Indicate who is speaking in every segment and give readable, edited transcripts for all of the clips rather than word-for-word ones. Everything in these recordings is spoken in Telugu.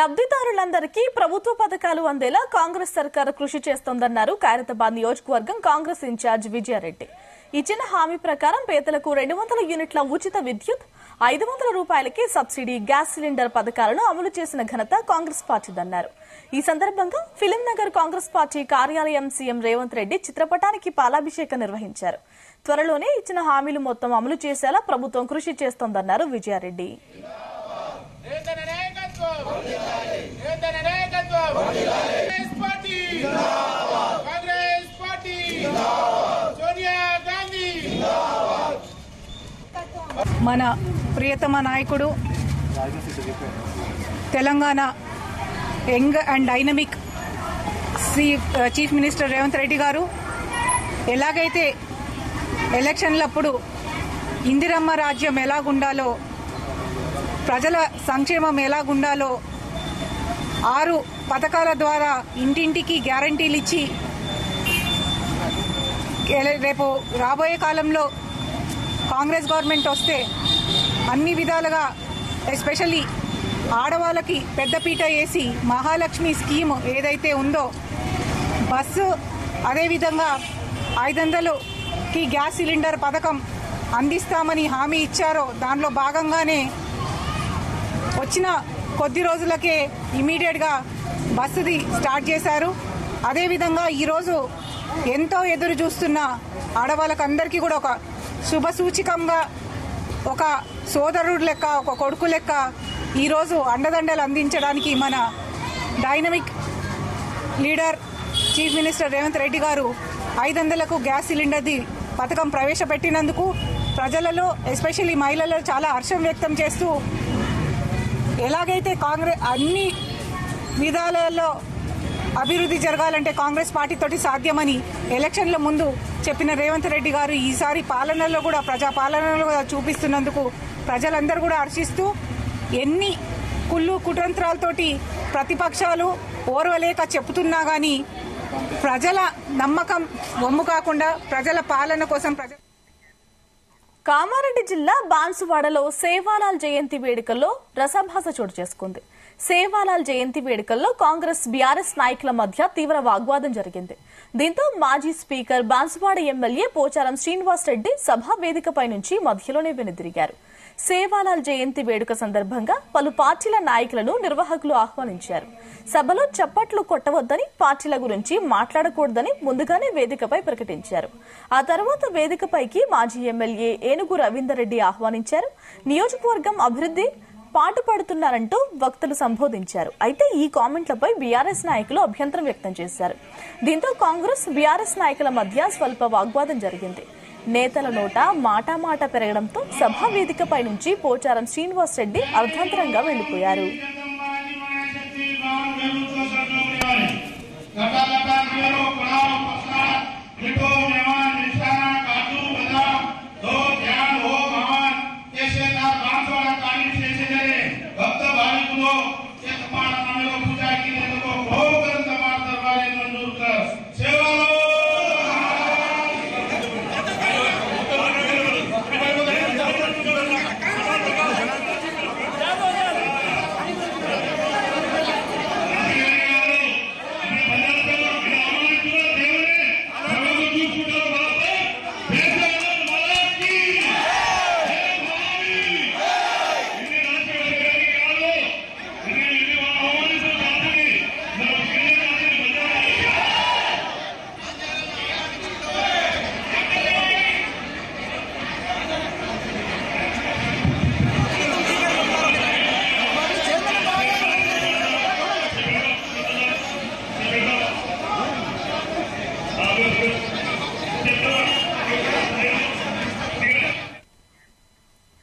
Speaker 1: లబ్ధిదారులందరికీ ప్రభుత్వ పథకాలు అందేలా కాంగ్రెస్ సర్కారు కృషి చేస్తోందన్నారు ఖైరతాబాద్ నియోజకవర్గం కాంగ్రెస్ ఇన్ఛార్జ్ విజయారెడ్డి. ఇచ్చిన హామీ ప్రకారం పేదలకు 200 యూనిట్ల ఉచిత విద్యుత్, 500 రూపాయలకి సబ్సిడీ గ్యాస్ సిలిండర్ పథకాలను అమలు చేసిన ఘనత కాంగ్రెస్ పార్టీదన్నారు. ఈ సందర్భంగా ఫిలిం నగర్ కాంగ్రెస్ పార్టీ కార్యాలయం సీఎం రేవంత్ రెడ్డి చిత్రపటానికి పాలాభిషేకం నిర్వహించారు. త్వరలోనే ఇచ్చిన హామీలు మొత్తం అమలు చేసేలా ప్రభుత్వం కృషి చేస్తోందన్నారు విజయారెడ్డి.
Speaker 2: మన ప్రియతమ నాయకుడు Telangana young and dynamic chief minister Revanth Reddy గారు ఎలాగైతే ఎలక్షన్లప్పుడు ఇందిరమ్మ రాజ్యం ఎలాగుండాలో, ప్రజల సంక్షేమం ఎలాగుండాలో 6 పథకాల ద్వారా ఇంటింటికి గ్యారంటీలు ఇచ్చి రేపు రాబోయే కాలంలో కాంగ్రెస్ గవర్నమెంట్ వస్తే అన్ని విధాలుగా ఎస్పెషల్లీ ఆడవాళ్ళకి పెద్దపీట వేసి మహాలక్ష్మి స్కీమ్ ఏదైతే ఉందో, బస్సు, అదేవిధంగా 500కి గ్యాస్ సిలిండర్ పథకం అందిస్తామని హామీ ఇచ్చారో దానిలో భాగంగానే వచ్చిన కొద్ది రోజులకే ఇమీడియట్గా బస్సుది స్టార్ట్ చేశారు. అదేవిధంగా ఈరోజు ఎంతో ఎదురు చూస్తున్న ఆడవాళ్ళకందరికీ కూడా ఒక శుభ సూచికంగా, ఒక సోదరుడు లెక్క, ఒక కొడుకు లెక్క ఈరోజు అండదండలు అందించడానికి మన dynamic leader chief minister Revanth Reddy గారు 500కు గ్యాస్ సిలిండర్ది పథకం ప్రవేశపెట్టినందుకు ప్రజలలో ఎస్పెషల్లీ మహిళలలో చాలా హర్షం వ్యక్తం చేస్తూ, ఎలాగైతే కాంగ్రెస్ అన్ని విధాలలో అభివృద్ధి జరగాలంటే కాంగ్రెస్ పార్టీతోటి సాధ్యమని ఎలక్షన్ల ముందు చెప్పిన రేవంత్ రెడ్డి గారు ఈసారి పాలనలో కూడా, ప్రజా పాలనలో కూడా చూపిస్తున్నందుకు ప్రజలందరూ కూడా హర్షిస్తూ, ఎన్ని కుళ్ళు కుతంత్రాలతోటి ప్రతిపక్షాలు ఓర్వలేక చెప్తున్నా గానీ ప్రజల నమ్మకం వమ్ము కాకుండా ప్రజల పాలన కోసం
Speaker 1: కామారెడ్డి జిల్లా బాన్సువాడలో సేవాలాల్ జయంతి వేడుకల్లో రసభాస చోటు చేసుకుంది. సేవాలాల్ జయంతి వేడుకల్లో కాంగ్రెస్ బీఆర్ఎస్ నాయకుల మధ్య తీవ్ర వాగ్వాదం జరిగింది. దీంతో మాజీ స్పీకర్ బాన్సువాడ ఎమ్మెల్యే పోచారం శ్రీనివాస్ రెడ్డి సభా వేదికపై నుంచి మధ్యలోనే వెనుదిరిగారు. సేవాలాల్ జయంతి వేడుక సందర్భంగా పలు పార్టీల నాయకులను నిర్వాహకులు ఆహ్వానించారు. సభలో చప్పట్లు కొట్టవద్దని, పార్టీల గురించి మాట్లాడకూడదని ముందుగానే వేదికపై ప్రకటించారు. ఆ తర్వాత వేదికపైకి మాజీ ఎమ్మెల్యే ఏనుగు రవీందర్ రెడ్డి ఆహ్వానించారు. నియోజకవర్గం అభివృద్ధి పాటుపడుతున్నారంటూ వక్తలు సంబోధించారు. అయితే ఈ కామెంట్లపై బీఆర్ఎస్ నాయకులు అభ్యంతరం వ్యక్తం చేశారు. దీంతో కాంగ్రెస్ బీఆర్ఎస్ నాయకుల మధ్య స్వల్ప వాగ్వాదం జరిగింది. నేతల నోట మాట పెరగడంతో సభా వేదికపై నుంచి పోచారం శ్రీనివాస్ రెడ్డి అర్ధాంతరంగా వెళ్లిపోయారు.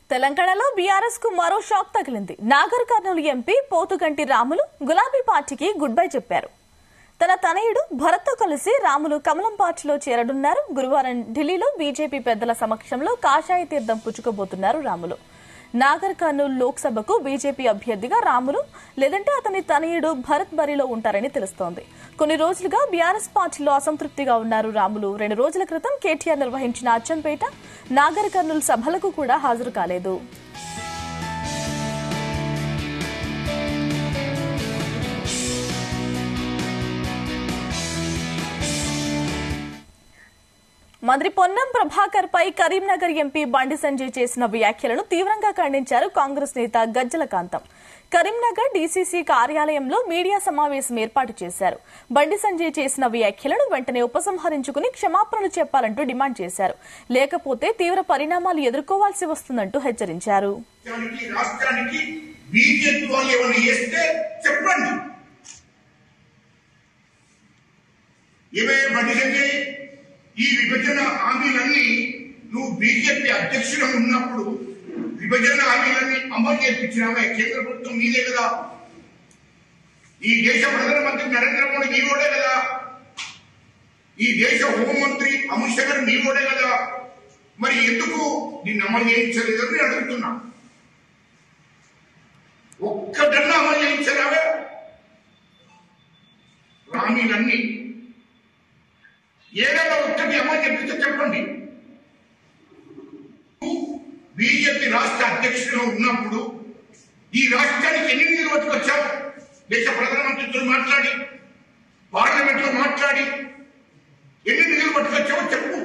Speaker 1: తెలంగాణలో బీఆర్ఎస్ కు మరో షాక్ తగిలింది. నాగర్ కర్నూలు ఎంపీ పోతుగంటి రాములు గులాబీ పార్టీకి గుడ్ బై చెప్పారు. తన తనయుడు భరత్తో కలిసి రాములు కమలం పార్టీలో చేరనున్నారు. గురువారం ఢిల్లీలో బీజేపీ పెద్దల సమక్షంలో కాషాయ తీర్థం పుచ్చుకోబోతున్నారు రాములు. నాగర్ కర్నూలు లోక్సభకు బీజేపీ అభ్యర్థిగా రాములు లేదంటే అతని తనయుడు భరత్ బరిలో ఉంటారని తెలుస్తోంది. కొన్ని రోజులుగా బీఆర్ఎస్ పార్టీలో అసంతృప్తిగా ఉన్నారు రాములు. 2 రోజుల క్రితం కేటీఆర్ నిర్వహించిన అచ్చంపేట, నాగర్ కర్నూలు సభలకు కూడా హాజరు కాలేదు. మంత్రి పొన్నం ప్రభాకర్ పై కరీంనగర్ ఎంపీ బండి సంజయ్ చేసిన వ్యాఖ్యలను తీవ్రంగా ఖండించారు కాంగ్రెస్ నేత గజ్జల కాంతం. కరీంనగర్ డీసీసీ కార్యాలయంలో మీడియా సమావేశం ఏర్పాటు చేశారు. బండి సంజయ్ చేసిన వ్యాఖ్యలను వెంటనే ఉపసంహరించుకుని క్షమాపణలు చెప్పాలంటూ డిమాండ్ చేశారు. లేకపోతే తీవ్ర పరిణామాలు ఎదుర్కోవాల్సి వస్తుందంటూ హెచ్చరించారు.
Speaker 3: ఈ విభజన హామీలన్నీ నువ్వు బీజేపీ అధ్యక్షుడు ఉన్నప్పుడు విభజన హామీలన్నీ అమలు చేయించినావే. కేంద్ర ప్రభుత్వం నీదే కదా, ఈ దేశ ప్రధానమంత్రి నరేంద్ర మోడీ నీవోడే కదా, ఈ దేశ హోంమంత్రి అమిత్ షా గారు నీవోడే కదా, మరి ఎందుకు నిన్ను అమలు చేయించలేదని నేను అడుగుతున్నా. ఒక్కటన్నా అమలు చేయించరావే హామీలన్నీ? ఏదైనా ఒక్కటి అమలు చేపిస్తే చెప్పండి. బీజేపీ రాష్ట్ర అధ్యక్షుడిగా ఉన్నప్పుడు ఈ రాష్ట్రానికి ఎన్ని నిధులు పట్టుకొచ్చావు? దేశ ప్రధానమంత్రితో మాట్లాడి, పార్లమెంట్ లో మాట్లాడి ఎన్ని నిధులు పట్టుకొచ్చావో చెప్పు.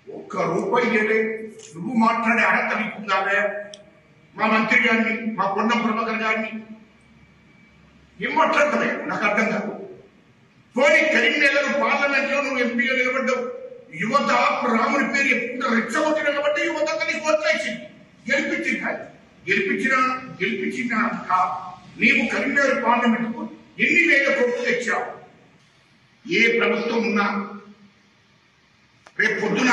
Speaker 3: ఒక్క రూపాయి లేదే. నువ్వు మాట్లాడే అర్హత నీకుందావే? మా మంత్రి గారిని, మా పొన్నం ప్రభాకర్ గారిని ఏం మాట్లాడతావే? నాకు అర్థం కాదు. పోనీ కరీంనగర్ పార్లమెంట్ లో నువ్వు ఎంపీగా నిలబడ్డావు. యువత రాముడి పేరు ఎప్పుడు రెచ్చగొట్టిన కాబట్టి యువత నీకు ఓట్లేసింది, గెలిపించిన నీవు కరీంనగర్ పార్లమెంట్ కు ఎన్ని వేల కోట్లు తెచ్చావు? ఏ ప్రభుత్వం ఉన్నా రేపు పొద్దున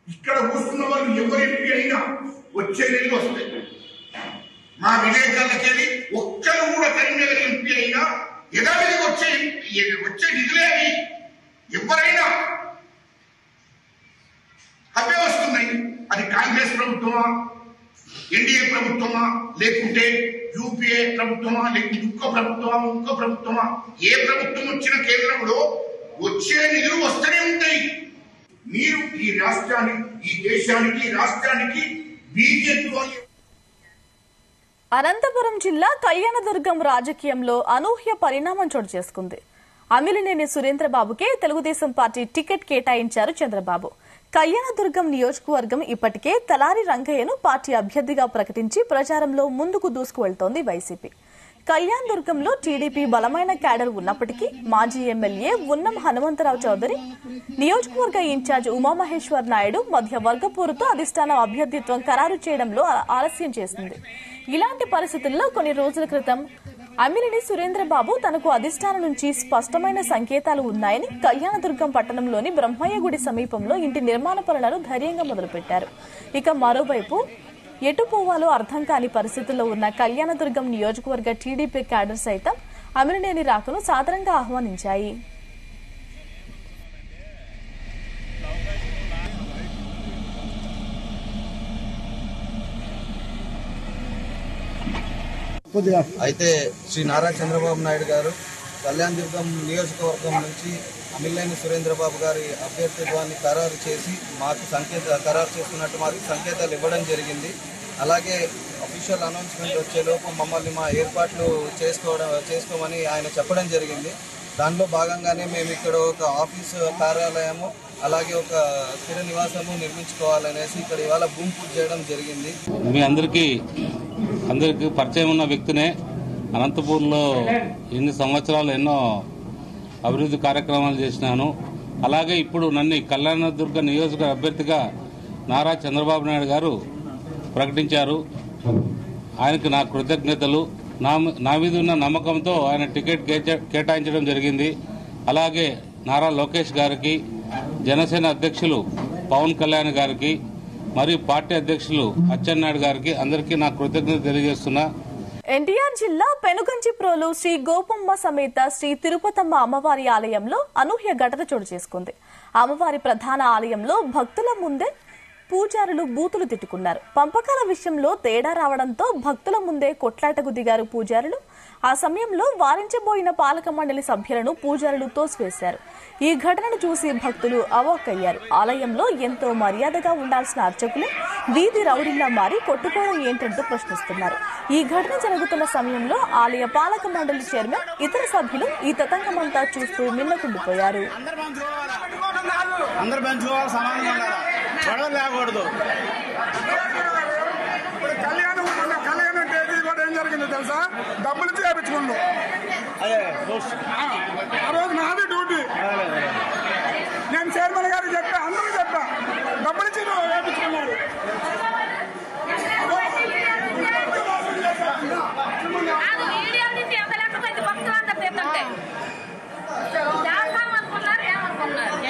Speaker 3: ఇక్కడ కూర్చున్న వాళ్ళు ఎవరు ఎంపీ అయినా వచ్చే నెలలు వస్తాయి. మా విలేకరులకెళ్ళి ఒక్కరు కూడా కరీంనగర్ ఎంపీ అయినా యథావిధి వచ్చే నిధులే అని ఎవరైనా అవే వస్తున్నాయి. అది కాంగ్రెస్ ప్రభుత్వమా, ఎన్డీఏ ప్రభుత్వమా, లేకుంటే యూపీఏ ప్రభుత్వమా, లేకుంటే ఇంకో ప్రభుత్వమా, ఏ ప్రభుత్వం వచ్చిన కేంద్రంలో వచ్చే నిధులు వస్తూనే ఉంటాయి. మీరు ఈ రాష్ట్రానికి, ఈ దేశానికి, రాష్ట్రానికి బీజేపీ వాళ్ళు.
Speaker 1: అనంతపురం జిల్లా కళ్యాణదుర్గం రాజకీయంలో అనూహ్య పరిణామం చోటు చేసుకుంది. అమిలినేని సురేంద్రబాబుకే తెలుగుదేశం పార్టీ టికెట్ కేటాయించారు చంద్రబాబు. కళ్యాణదుర్గం నియోజకవర్గం ఇప్పటికే తలారి రంగయ్యను పార్టీ అభ్యర్థిగా ప్రకటించి ప్రచారంలో ముందుకు దూసుకువెళ్తోంది వైసీపీ. కళ్యాణదుర్గంలో టీడీపీ బలమైన క్యాడర్ ఉన్నప్పటికీ మాజీ ఎమ్మెల్యే ఉన్నం హనుమంతరావు చౌదరి, నియోజకవర్గ ఇన్ఛార్జ్ ఉమామహేశ్వర్ నాయుడు మధ్య వర్గపోరుతో అధిష్టానం అభ్యర్థిత్వం ఖరారు చేయడంలో ఆలస్యం చేసింది. ఇలాంటి పరిస్థితుల్లో కొన్ని రోజుల క్రితం అమిలినేని సురేంద్రబాబు తనకు అధిష్టానం నుంచి స్పష్టమైన సంకేతాలు ఉన్నాయని కళ్యాణదుర్గం పట్టణంలోని బ్రహ్మయ్య గుడి సమీపంలో ఇంటి నిర్మాణ పనులను ధైర్యంగా మొదలుపెట్టారు. ఇక మరోవైపు ఎటు పోవాలో అర్థం కాని పరిస్థితుల్లో ఉన్న కళ్యాణదుర్గం నియోజకవర్గ టీడీపీ క్యాడర్ సైతం అమిలినేని రాకను సాదరంగా ఆహ్వానించాయి.
Speaker 4: అయితే శ్రీ నారా చంద్రబాబు నాయుడు గారు కళ్యాణదుర్గం నియోజకవర్గం నుంచి అమిలినేని సురేంద్రబాబు గారి అభ్యర్థిత్వాన్ని ఖరారు చేసి ఖరారు చేసుకున్నట్టు మాకు సంకేతాలు ఇవ్వడం జరిగింది. అలాగే అఫీషియల్ అనౌన్స్మెంట్ వచ్చేలోపు మమ్మల్ని మా ఏర్పాట్లు చేసుకోమని ఆయన చెప్పడం జరిగింది. దానిలో భాగంగానే మేము ఇక్కడ ఒక ఆఫీసు కార్యాలయము అలాగే ఒక స్థిర నివాసము నిర్మించుకోవాలనేసి ఇక్కడ ఇవాళ భూమి పూజ చేయడం జరిగింది.
Speaker 5: మీ అందరికీ పరిచయం ఉన్న వ్యక్తినే. అనంతపూర్లో ఇన్ని సంవత్సరాలు ఎన్నో అభివృద్ధి కార్యక్రమాలు చేసినాను. అలాగే ఇప్పుడు నన్ను కళ్యాణదుర్గ నియోజకవర్గ అభ్యర్థిగా నారా చంద్రబాబు నాయుడు గారు ప్రకటించారు. ఆయనకు నా కృతజ్ఞతలు. నా మీద ఉన్న నమ్మకంతో ఆయన టికెట్ కేటాయించడం జరిగింది. అలాగే నారా లోకేష్ గారికి, జనసేన అధ్యక్షులు పవన్ కళ్యాణ్ గారికి, మరియు పార్టీ అధ్యక్షులు అచ్చెన్నాయుడు గారికి అందరికీ నా కృతజ్ఞత తెలియజేస్తున్నా.
Speaker 1: ఎన్టీఆర్ జిల్లా పెనుగంచిప్రోలు శ్రీ గోపమ్మ సమేత శ్రీ తిరుపతమ్మ అమ్మవారి ఆలయంలో అనూహ్య ఘటన చోటు చేసుకుంది. అమ్మవారి ప్రధాన ఆలయంలో భక్తుల ముందే పూజారులు బూతులు తిట్టుకున్నారు. పంపకాల విషయంలో తేడా రావడంతో భక్తుల ముందే కొట్లాటకు దిగారు పూజారులు. ఆ సమయంలో వారించబోయిన పాలక మండలి సభ్యులను పూజారులు తోసివేశారు. ఈ ఘటనను చూసి భక్తులు అవాక్కయ్యారు. ఆలయంలో ఎంతో మర్యాదగా ఉండాల్సిన అర్చకులు వీధి రౌడీలా మారి కొట్టుకోవడం ఏంటంటూ ప్రశ్నిస్తున్నారు. ఈ ఘటన జరుగుతున్న సమయంలో ఆలయ పాలక మండలి చైర్మన్ ఇతర సభ్యులు ఈ తతంగమంతా చూస్తూ మిన్నకుండిపోయారు.
Speaker 6: తెలుసా, డబ్బులు చేయించుకుండు ఆ రోజు నాది డ్యూటీ. నేను చైర్మన్ గారికి చెప్పా, అందరూ చెప్పా, డబ్బులు చేయించుకున్నాడు.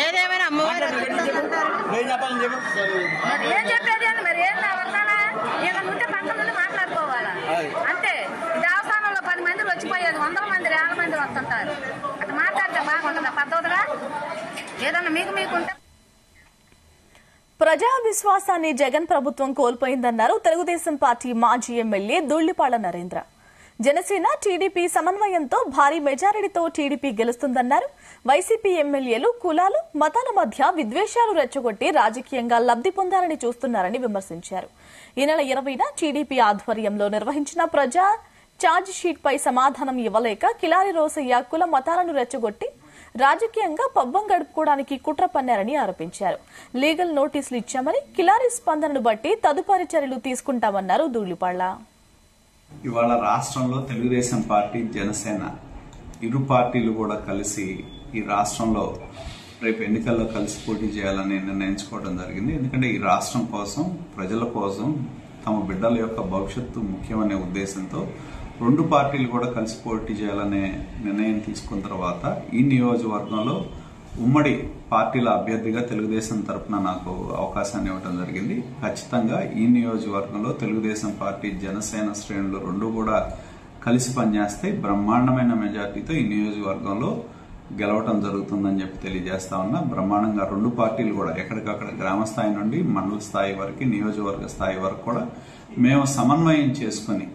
Speaker 7: ఏదేమైనా అమ్మవారు ఏం చెప్పేది అని మరి ఏం ఉంటే పక్కన నుండి మాట్లాడుకోవాలా అంతే. దేవస్థానంలో 10 మంది వచ్చిపోయేది 100 మంది 50 మంది వస్తుంటారు. అట్లా మాట్లాడితే బాగుంటుందా పద్ధతిగా? ఏదన్నా మీకుంటే.
Speaker 1: ప్రజా విశ్వాసాన్ని జగన్ ప్రభుత్వం కోల్పోయిందన్నారు తెలుగుదేశం పార్టీ మాజీ ఎమ్మెల్యే దుళ్లిపాళ్ల నరేంద్ర. జనసేన టీడీపీ సమన్వయంతో భారీ మెజారిటీతో టీడీపీ గెలుస్తుందన్నారు. వైసీపీ ఎమ్మెల్యేలు కులాలు మతాల మధ్య విద్వేషాలు రెచ్చగొట్టి రాజకీయంగా లబ్ది పొందాలని చూస్తున్నారని విమర్శించారు. ఈ నెల 20న టీడీపీ ఆధ్వర్యంలో నిర్వహించిన ప్రజా ఛార్జ్ షీట్ పై సమాధానం ఇవ్వలేక కిలారి రోసయ్య కుల మతాలను రెచ్చగొట్టి రాజకీయంగా పబ్బం గడుపుకోవడానికి కుట్ర పన్నారని ఆరోపించారు. లీగల్ నోటీసులు ఇచ్చామని, కిలారి స్పందనను బట్టి తదుపరి చర్యలు తీసుకుంటామన్నారు ధూళిపాళ్ల.
Speaker 8: ఇవాళ రాష్ట్రంలో తెలుగుదేశం పార్టీ జనసేన ఇరు పార్టీలు కూడా కలిసి ఈ రాష్ట్రంలో రేపు ఎన్నికల్లో కలిసి పోటీ చేయాలని నిర్ణయించుకోవడం జరిగింది. ఎందుకంటే ఈ రాష్ట్రం కోసం, ప్రజల కోసం, తమ బిడ్డల యొక్క భవిష్యత్తు ముఖ్యమనే ఉద్దేశంతో 2 పార్టీలు కూడా కలిసి పోటీ చేయాలనే నిర్ణయం తీసుకున్న తర్వాత ఈ నియోజకవర్గంలో ఉమ్మడి పార్టీల అభ్యర్థిగా తెలుగుదేశం తరఫున నాకు అవకాశాన్ని ఇవ్వడం జరిగింది. ఖచ్చితంగా ఈ నియోజకవర్గంలో తెలుగుదేశం పార్టీ జనసేన శ్రేణులు 2 కూడా కలిసి పనిచేస్తే బ్రహ్మాండమైన మెజార్టీతో ఈ నియోజకవర్గంలో గెలవటం జరుగుతుందని చెప్పి తెలియజేస్తా ఉన్నా. బ్రహ్మాండంగా 2 పార్టీలు కూడా ఎక్కడికక్కడ గ్రామ స్థాయి నుండి మండల స్థాయి వరకు, నియోజకవర్గ స్థాయి వరకు కూడా మేము సమన్వయం చేసుకుని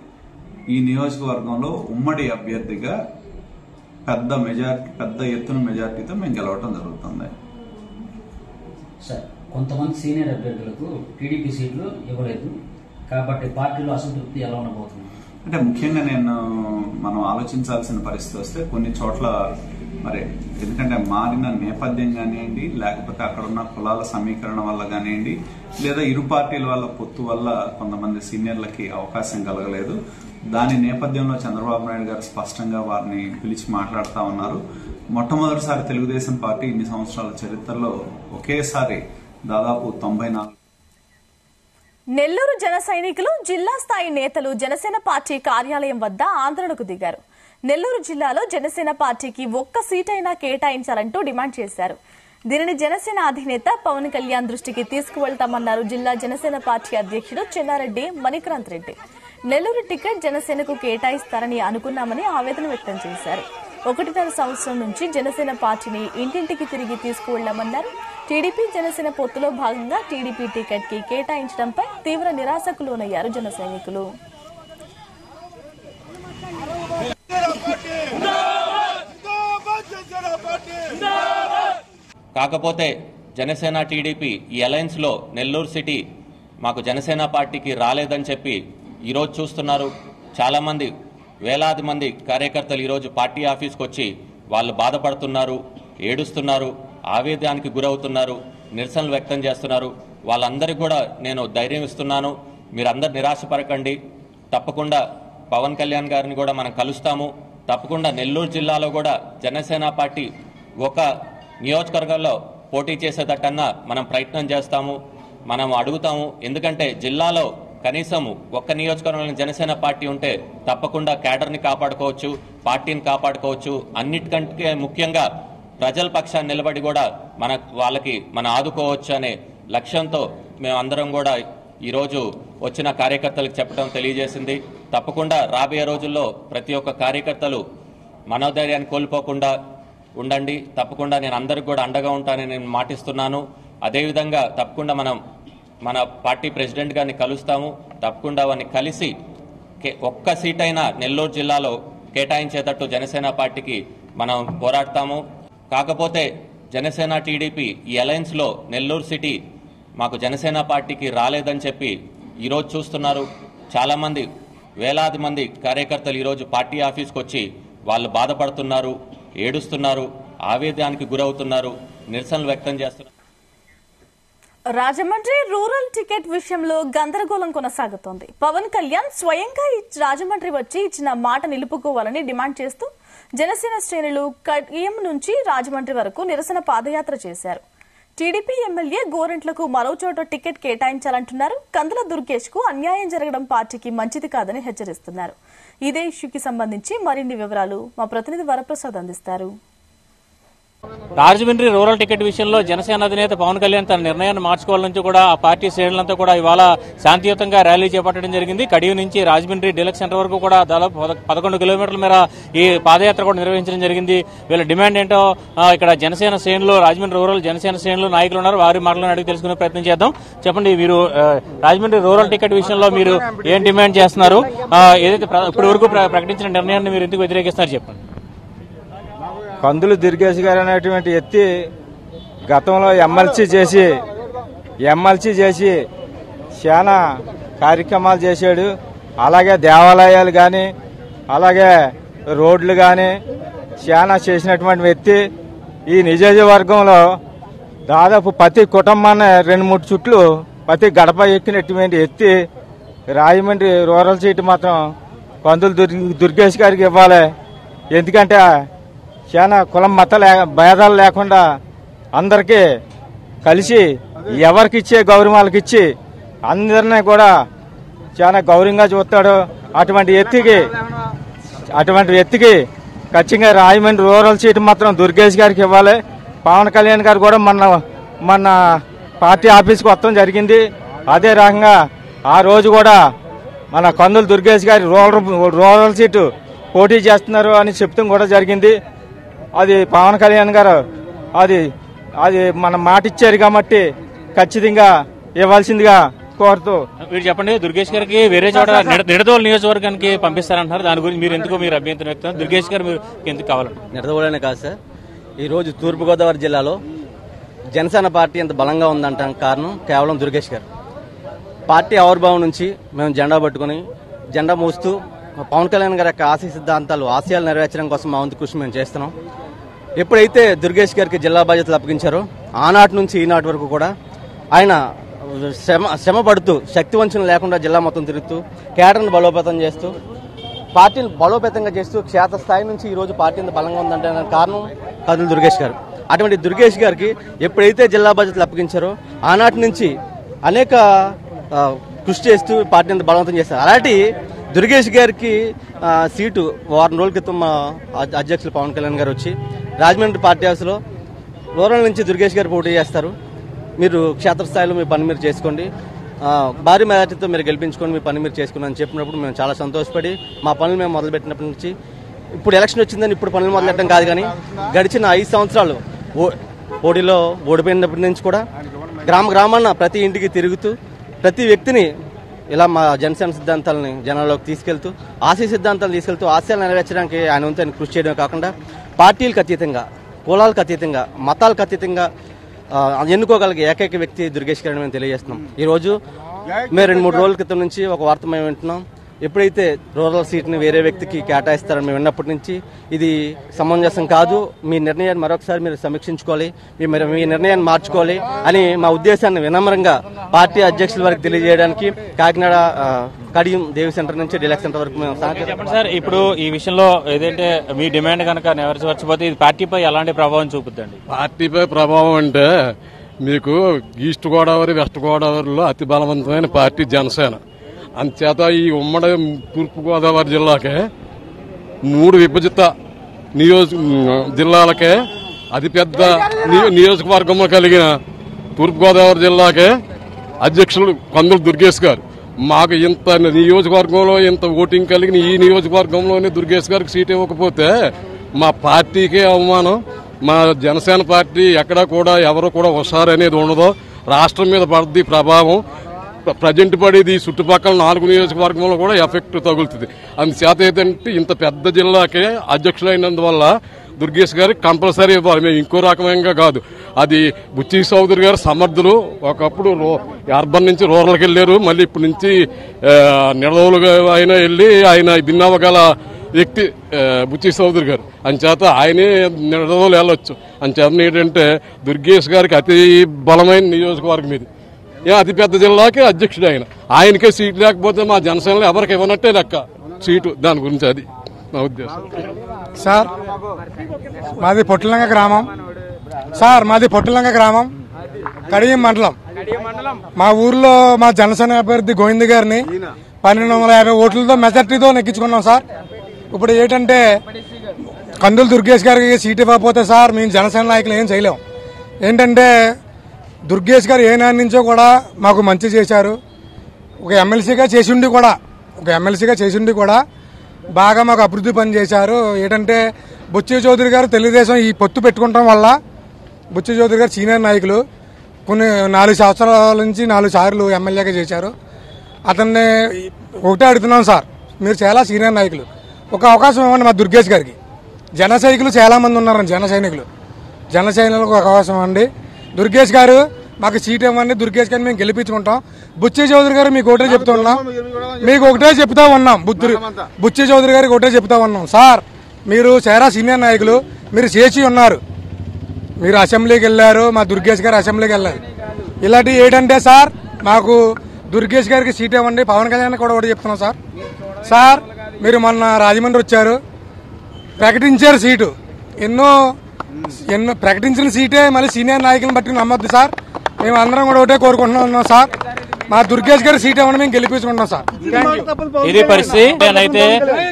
Speaker 8: ఈ నియోజకవర్గంలో ఉమ్మడి అభ్యర్థిగా పెద్ద ఎత్తున మెజార్టీతో మేము గెలవటం జరుగుతుంది.
Speaker 9: సార్, కొంతమంది సీనియర్ అభ్యర్థులకు టీడీపీ సీట్లు ఇవ్వలేదు కాబట్టి పార్టీలో అసంతృప్తి ఎలా ఉండబోతుంది?
Speaker 8: అంటే ముఖ్యంగా మనం ఆలోచించాల్సిన పరిస్థితి వస్తే కొన్ని చోట్ల మరి ఎందుకంటే మారిన నేపథ్యం కానివ్వండి, లేకపోతే అక్కడ ఉన్న కులాల సమీకరణ వల్ల కానివ్వండి, లేదా ఇరు పార్టీల వల్ల పొత్తు వల్ల కొంతమంది సీనియర్లకి అవకాశం కలగలేదు. దాని నేపథ్యంలో చంద్రబాబు నాయుడు గారు స్పష్టంగా వారిని పిలిచి మాట్లాడుతూ ఉన్నారు. మొట్టమొదటిసారి తెలుగుదేశం పార్టీ ఇన్ని సంవత్సరాల చరిత్రలో ఒకేసారి దాదాపు 94.
Speaker 1: నెల్లూరు జన సైనికులు, జిల్లా స్థాయి నేతలు జనసేన పార్టీ కార్యాలయం వద్ద ఆందోళనకు దిగారు. నెల్లూరు జిల్లాలో జనసేన పార్టీకి 1 సీటైనా కేటాయించాలంటూ డిమాండ్ చేశారు. దీనిని జనసేన అధినేత పవన్ కళ్యాణ్ దృష్టికి తీసుకువెళ్తామన్నారు జిల్లా జనసేన పార్టీ అధ్యక్షుడు చెన్నారెడ్డి మణిక్రాంత్ రెడ్డి. నెల్లూరు టికెట్ జనసేనకు కేటాయిస్తారని అనుకున్నామని ఆవేదన వ్యక్తం చేశారు. 1.5 సంవత్సరం నుంచి జనసేన పార్టీని ఇంటింటికి తిరిగి తీసుకువెళ్లామన్నారు. టీడీపీ జనసేన పొత్తులో భాగంగా టీడీపీ టికెట్ కి కేటాయించడంపై తీవ్ర నిరాశకు లోనయ్యారు జన సైనికులు.
Speaker 10: కాకపోతే జనసేన టీడీపీ ఈ అలయన్స్ లో నెల్లూరు సిటీ మాకు జనసేన పార్టీకి రాలేదని చెప్పి ఈరోజు చూస్తున్నారు. చాలా మంది, వేలాది మంది కార్యకర్తలు ఈరోజు పార్టీ ఆఫీస్కి వచ్చి వాళ్ళు బాధపడుతున్నారు, ఏడుస్తున్నారు, ఆవేదనానికి గురవుతున్నారు, నిరసనలు వ్యక్తం చేస్తున్నారు. వాళ్ళందరికీ కూడా నేను ధైర్యం ఇస్తున్నాను. మీరందరూ నిరాశపడకండి. తప్పకుండా పవన్ కళ్యాణ్ గారిని కూడా మనం కలుస్తాము. తప్పకుండా నెల్లూరు జిల్లాలో కూడా జనసేన పార్టీ ఒక నియోజకవర్గంలో పోటీ చేసేటట్టన్నా మనం ప్రయత్నం చేస్తాము, మనం అడుగుతాము. ఎందుకంటే జిల్లాలో కనీసం ఒక్క నియోజకవర్గంలో జనసేన పార్టీ ఉంటే తప్పకుండా క్యాడర్ని కాపాడుకోవచ్చు, పార్టీని కాపాడుకోవచ్చు. అన్నిటికంటే ముఖ్యంగా ప్రజల పక్షాన్ని నిలబడి కూడా వాళ్ళకి మనం ఆదుకోవచ్చు అనే లక్ష్యంతో మేమందరం కూడా ఈరోజు వచ్చిన కార్యకర్తలకు చెప్పడం తెలియజేసింది. తప్పకుండా రాబోయే రోజుల్లో ప్రతి ఒక్క కార్యకర్తలు మనోధైర్యాన్ని కోల్పోకుండా ఉండండి. తప్పకుండా నేను అందరికి కూడా అండగా ఉంటానని నేను మాటిస్తున్నాను. అదేవిధంగా తప్పకుండా మన పార్టీ ప్రెసిడెంట్ గారిని కలుస్తాము. తప్పకుండా వారిని కలిసి 1 సీట్ అయినా నెల్లూరు జిల్లాలో కేటాయించేటట్టు జనసేన పార్టీకి మనం పోరాడతాము. కాకపోతే జనసేన టీడీపీ ఈ అలయన్స్లో నెల్లూరు సిటీ మాకు జనసేన పార్టీకి రాలేదని చెప్పి ఈరోజు చూస్తున్నారు. చాలామంది వేలాది మంది కార్యకర్తలు ఈరోజు పార్టీ ఆఫీస్కి వచ్చి వాళ్ళు బాధపడుతున్నారు, ఏడుస్తున్నారు, ఆవేదనకి గురవుతున్నారు, నిరసనలు వ్యక్తం చేస్తున్నారు.
Speaker 1: రాజమండ్రి రూరల్ టికెట్ విషయంలో గందరగోళం కొనసాగుతోంది. పవన్ కళ్యాణ్ స్వయంగా రాజమండ్రి వచ్చి ఇచ్చిన మాట నిలుపుకోవాలని డిమాండ్ చేస్తూ జనసేన శ్రేణులు కడియం నుంచి రాజమండ్రి వరకు నిరసన పాదయాత్ర చేశారు. టీడీపీ ఎమ్మెల్యే గోరంట్లకు మరో చోట టికెట్ కేటాయించాలంటున్నారు. కందుల దుర్గేష్ కు అన్యాయం జరగడం పార్టీకి మంచిది కాదని హెచ్చరిస్తున్నారు. ఇదే ఇష్యూకి సంబంధించి మరిన్ని వివరాలు మా ప్రతినిధి వరప్రసాద్ అందిస్తారు.
Speaker 11: రాజమండ్రి రూరల్ టికెట్ విషయంలో జనసేన అధినేత పవన్ కళ్యాణ్ తన నిర్ణయాన్ని మార్చుకోవాలని కూడా ఆ పార్టీ శ్రేణులంతా కూడా ఇవాళ శాంతియుతంగా ర్యాలీ చేపట్టడం జరిగింది. కడియం నుంచి రాజమండ్రి డీలక్స్ సెంటర్ వరకు కూడా దాదాపు 11 కిలోమీటర్ల మేర ఈ పాదయాత్ర కూడా నిర్వహించడం జరిగింది. వీళ్ళ డిమాండ్ ఏంటో ఇక్కడ జనసేన శ్రేణులు, రాజమండ్రి రూరల్ జనసేన శ్రేణులు నాయకులు ఉన్నారు. వారి మాటలను అడిగి తెలుసుకునే ప్రయత్నం చేద్దాం. చెప్పండి, మీరు రాజమండ్రి రూరల్ టికెట్ విషయంలో మీరు ఏం డిమాండ్ చేస్తున్నారు? ఏదైతే ఇప్పటి వరకు ప్రకటించిన నిర్ణయాన్ని మీరు ఎందుకు వ్యతిరేకిస్తున్నారు చెప్పండి.
Speaker 12: కందులు దుర్గేష్ గారు అనేటువంటి వ్యక్తి గతంలో ఎమ్మెల్సీ చేసి చాలా కార్యక్రమాలు చేశాడు. అలాగే దేవాలయాలు కానీ అలాగే రోడ్లు కానీ చాలా చేసినటువంటి వ్యక్తి. ఈ నియోజకవర్గంలో దాదాపు ప్రతి కుటుంబాన్ని 2-3 చుట్లు ప్రతి గడప ఎక్కినటువంటి వ్యక్తి. రాజమండ్రి రూరల్ సీటు మాత్రం కందులు దుర్గేష్ గారికి ఇవ్వాలి. ఎందుకంటే చాలా కులం మత భేదాలు లేకుండా అందరికీ కలిసి ఎవరికి ఇచ్చే గౌరవాలకు ఇచ్చి అందరినీ కూడా చాలా గౌరవంగా చూస్తాడు. అటువంటి వ్యక్తికి ఖచ్చితంగా రాజమండ్రి రూరల్ సీటు మాత్రం దుర్గేష్ గారికి ఇవ్వాలి. పవన్ కళ్యాణ్ గారు కూడా మన పార్టీ ఆఫీస్కి వస్తాం జరిగింది. అదే రకంగా ఆ రోజు కూడా మన కందులు దుర్గేష్ గారి రూరల్ సీటు పోటీ చేస్తున్నారు అని చెప్తాం కూడా జరిగింది. అది పవన్ కళ్యాణ్ గారు అది మన మాట ఇచ్చారు కాబట్టి ఖచ్చితంగా ఇవ్వాల్సిందిగా కోరుతూ.
Speaker 11: మీరు చెప్పండి, దుర్గేష్ గారికి వేరే చోట నిడదవోలు నియోజకవర్గానికి పంపిస్తారంటున్నారు. దాని గురించి మీరు అభ్యంతరం వ్యక్తం, దుర్గేష్ గారు మీరు ఎందుకు కావాలంటే?
Speaker 13: నిడదవోలనే కాదు సార్, ఈరోజు తూర్పుగోదావరి జిల్లాలో జనసేన పార్టీ ఎంత బలంగా ఉందంటే కారణం కేవలం దుర్గేష్ గారు. పార్టీ ఆవిర్భావం నుంచి మేము జెండా పట్టుకుని జెండా మోస్తూ పవన్ కళ్యాణ్ గారి యొక్క ఆశయ సిద్ధాంతాలు ఆశయాలు నెరవేర్చడం కోసం మా వంతు కృషి మేము చేస్తున్నాం. ఎప్పుడైతే దుర్గేష్ గారికి జిల్లా బాధ్యతలు అప్పగించారో ఆనాటి నుంచి ఈనాటి వరకు కూడా ఆయన శ్రమ పడుతూ శక్తి వంచన లేకుండా జిల్లా మొత్తం తిరుగుతూ కేడర్ను బలోపేతం చేస్తూ పార్టీని బలోపేతంగా చేస్తూ క్షేత్రస్థాయి నుంచి ఈరోజు పార్టీ ఎంత బలంగా ఉందంటే కారణం కందులు దుర్గేష్ గారు. అటువంటి దుర్గేష్ గారికి ఎప్పుడైతే జిల్లా బాధ్యతలు అప్పగించారో ఆనాటి నుంచి అనేక కృషి చేస్తూ పార్టీని బలవంతం చేస్తారు. అలాంటి దుర్గేష్ గారికి సీటు వారం రోజుల క్రితం అధ్యక్షులు పవన్ కళ్యాణ్ గారు వచ్చి రాజమండ్రి పార్టీ హౌస్లో రూరల్ నుంచి దుర్గేష్ గారు పోటీ చేస్తారు, మీరు క్షేత్రస్థాయిలో మీ పని మీరు చేసుకోండి, భారీ మెజార్టీతో మీరు గెలిపించుకొని మీ పని మీరు చేసుకుని అని చెప్పినప్పుడు మేము చాలా సంతోషపడి మా పనులు మేము మొదలుపెట్టినప్పటి నుంచి ఇప్పుడు ఎలక్షన్ వచ్చిందని ఇప్పుడు పనులు మొదలెట్టడం కాదు, కానీ గడిచిన 5 సంవత్సరాలు పోటీలో ఓడిపోయినప్పటి నుంచి కూడా గ్రామాన్న ప్రతి ఇంటికి తిరుగుతూ ప్రతి వ్యక్తిని ఇలా మా జనసేన సిద్ధాంతాలని జనాల్లోకి తీసుకెళ్తూ ఆశయ సిద్ధాంతాలు తీసుకెళ్తూ ఆశయాలు నెరవేర్చడానికి ఆయన వంతు ఆయన కృషి చేయడమే కాకుండా పార్టీలకు అతీతంగా, కులాలకు అతీతంగా, మతాలకు అతీతంగా ఎన్నుకోగలిగే ఏకైక వ్యక్తి దుర్గేష్ గారిని మేము తెలియజేస్తున్నాం. ఈరోజు మేము 2-3 రోజుల క్రితం నుంచి ఒక వార్త మేము వింటున్నాం. ఎప్పుడైతే రూరల్ సీట్ని వేరే వ్యక్తికి కేటాయిస్తారని మేము విన్నప్పటి నుంచి ఇది సమంజసం కాదు, మీ నిర్ణయాన్ని మరొకసారి మీరు సమీక్షించుకోవాలి, మీ నిర్ణయాన్ని మార్చుకోవాలి అని మా ఉద్దేశాన్ని వినమ్రంగా పార్టీ అధ్యక్షుల వరకు తెలియజేయడానికి కాకినాడ కడియం దేవి సెంటర్ నుంచి డీలక్స్ సెంటర్ వరకు మేము
Speaker 11: చెప్పండి సార్. ఇప్పుడు ఈ విషయంలో ఏదైతే మీ డిమాండ్ కనుక నెరవేర్చకపోతే ఇది పార్టీపై ఎలాంటి ప్రభావం చూపుద్దండి?
Speaker 14: పార్టీపై ప్రభావం అంటే మీకు ఈస్ట్ గోదావరి వెస్ట్ గోదావరిలో అతి బలవంతమైన పార్టీ జనసేన. అంచేత ఈ ఉమ్మడి తూర్పుగోదావరి జిల్లాకే 3 విభజిత జిల్లాలకే అతిపెద్ద నియోజకవర్గంలో కలిగిన తూర్పుగోదావరి జిల్లాకే అధ్యక్షులు కందులు దుర్గేష్ గారు. మాకు ఇంత నియోజకవర్గంలో ఇంత ఓటింగ్ కలిగిన ఈ నియోజకవర్గంలోనే దుర్గేష్ గారికి సీట్ ఇవ్వకపోతే మా పార్టీకే అవమానం. మా జనసేన పార్టీ ఎక్కడా కూడా ఎవరు కూడా వస్తారనేది ఉండదు, రాష్ట్రం మీద పడుద్ది ప్రభావం. ప్రజెంట్ పడేది చుట్టుపక్కల 4 నియోజకవర్గంలో కూడా ఎఫెక్ట్ తగులుతుంది. అందుచేత ఏంటంటే ఇంత పెద్ద జిల్లాకే అధ్యక్షులైనందువల్ల దుర్గేష్ గారికి కంపల్సరీ ఇవ్వాలి. మేము ఇంకో రకమంగా కాదు. అది బుచ్చి చౌదరి గారు సమర్థులు. ఒకప్పుడు అర్బన్ నుంచి రూరల్కి వెళ్ళారు. మళ్ళీ ఇప్పటి నుంచి నిడదవులుగా ఆయన వెళ్ళి ఆయన భిన్నవగల వ్యక్తి బుచ్చి చౌదరి గారు. అంచేత ఆయనే నిడదవులు వెళ్ళొచ్చు. అంచేత ఏంటంటే దుర్గేష్ గారికి అతి బలమైన నియోజకవర్గం ఇది. అతిపెద్ద జిల్లాకి అధ్యక్షుడు ఆయనకే సీటు లేకపోతే మా జనసేనలో ఎవరికి ఇవ్వనట్టే లెక్క సీటు. దాని గురించి అది నా ఉద్దేశం.
Speaker 15: సార్ మాది పొట్టిలంక గ్రామం కడియం మండలం. మా ఊర్లో మా జనసేన అభ్యర్థి గోవింద్ గారిని 1250 ఓట్లతో మెజార్టీతో నెగ్గించుకున్నాం సార్. ఇప్పుడు ఏంటంటే కందులు దుర్గేష్ గారికి సీట్ ఇవ్వకపోతే సార్ మేము జనసేన నాయకులు ఏం చేయలేం. ఏంటంటే దుర్గేష్ గారు ఏ నాటి నుంచో కూడా మాకు మంచి చేశారు. ఒక ఎమ్మెల్సీగా చేసిండి కూడా బాగా మాకు అభివృద్ధి పని చేశారు. ఏంటంటే బుచ్చి చౌదరి గారు తెలుగుదేశం ఈ పొత్తు పెట్టుకోవడం వల్ల బుచ్చి చౌదరి గారు సీనియర్ నాయకులు కొన్ని 4 సంవత్సరాల నుంచి 4 సార్లు ఎమ్మెల్యేగా చేశారు. అతన్ని ఒకటే అడుగుతున్నాం సార్, మీరు చాలా సీనియర్ నాయకులు, ఒక అవకాశం ఇవ్వండి మా దుర్గేష్ గారికి. జన సైనికులు చాలా మంది ఉన్నారండి. జన సైనికులకు ఒక అవకాశం ఇవ్వండి. దుర్గేష్ గారు మాకు సీట్ ఇవ్వండి. దుర్గేష్ గారిని మేము గెలిపించుకుంటాం. బుచ్చి చౌదరి గారు మీకు ఒకటే చెప్తా ఉన్నాం. బుచ్చి చౌదరి గారికి ఒకటే చెప్తా ఉన్నాం. సార్ మీరు చాలా సీనియర్ నాయకులు, మీరు చేసి ఉన్నారు. మీరు అసెంబ్లీకి వెళ్ళారు, మా దుర్గేష్ గారు అసెంబ్లీకి వెళ్ళారు. ఇలాంటివి ఏంటంటే సార్ మాకు దుర్గేష్ గారికి సీట్ ఇవ్వండి. పవన్ కళ్యాణ్ కూడా ఒకటి చెప్తున్నాం సార్ మీరు మొన్న రాజమండ్రి వచ్చారు, ప్రకటించారు సీటు. ఎన్నో ప్రకటించిన సీటే మళ్ళీ సీనియర్ నాయకులను బట్టి నమ్మొద్దు సార్. మేము అందరం కూడా ఒకటే కోరుకుంటున్నాం సార్, మా దుర్గేష్ గారి సీట్ ఏమన్నా మేము గెలిపించుకుంటాం సార్.
Speaker 11: ఇది పరిస్థితి. అయితే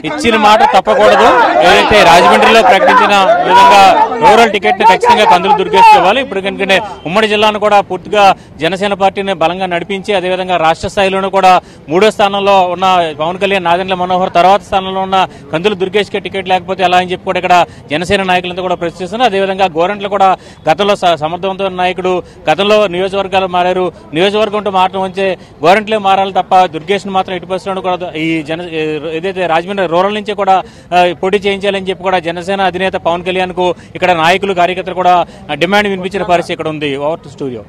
Speaker 11: ఇచ్చిన మాట తప్పకూడదు. ఏదైతే రాజమండ్రిలో ప్రకటించిన విధంగా రూరల్ టికెట్ ని ఖచ్చితంగా కందులు దుర్గేష్ ఇవ్వాలి. ఇప్పుడు ఎందుకంటే ఉమ్మడి జిల్లాను కూడా పూర్తిగా జనసేన పార్టీని బలంగా నడిపించి అదేవిధంగా రాష్ట్ర స్థాయిలోనూ కూడా 3వ స్థానంలో ఉన్న పవన్ కళ్యాణ్, నాదెండ్ల మనోహర్ తర్వాత స్థానంలో ఉన్న కందులు దుర్గేష్ కి టికెట్ లేకపోతే ఎలా అని చెప్పి కూడా ఇక్కడ జనసేన నాయకులంతా కూడా ప్రశ్నిస్తున్నారు. అదేవిధంగా గోరంట్లు కూడా గతంలో సమర్థవంతమైన నాయకుడు, గతంలో నియోజకవర్గాలు మారారు, నియోజకవర్గంతో మారడం వచ్చే గోరంట్లే మారాలి తప్ప దుర్గేష్ ను మాత్రం ఎటు పరిస్థితుల్లో కూడా ఈ ఏదైతే రాజమండ్రి రూరల్ నుంచి కూడా పోటీ చేయించాలని చెప్పి కూడా జనసేన అధినేత పవన్ కళ్యాణ్ కు ఇక్కడ నాయకులు, కార్యకర్తలు కూడా డిమాండ్ వినిపించిన పరిస్థితి ఇక్కడ ఉంది. Over to studio.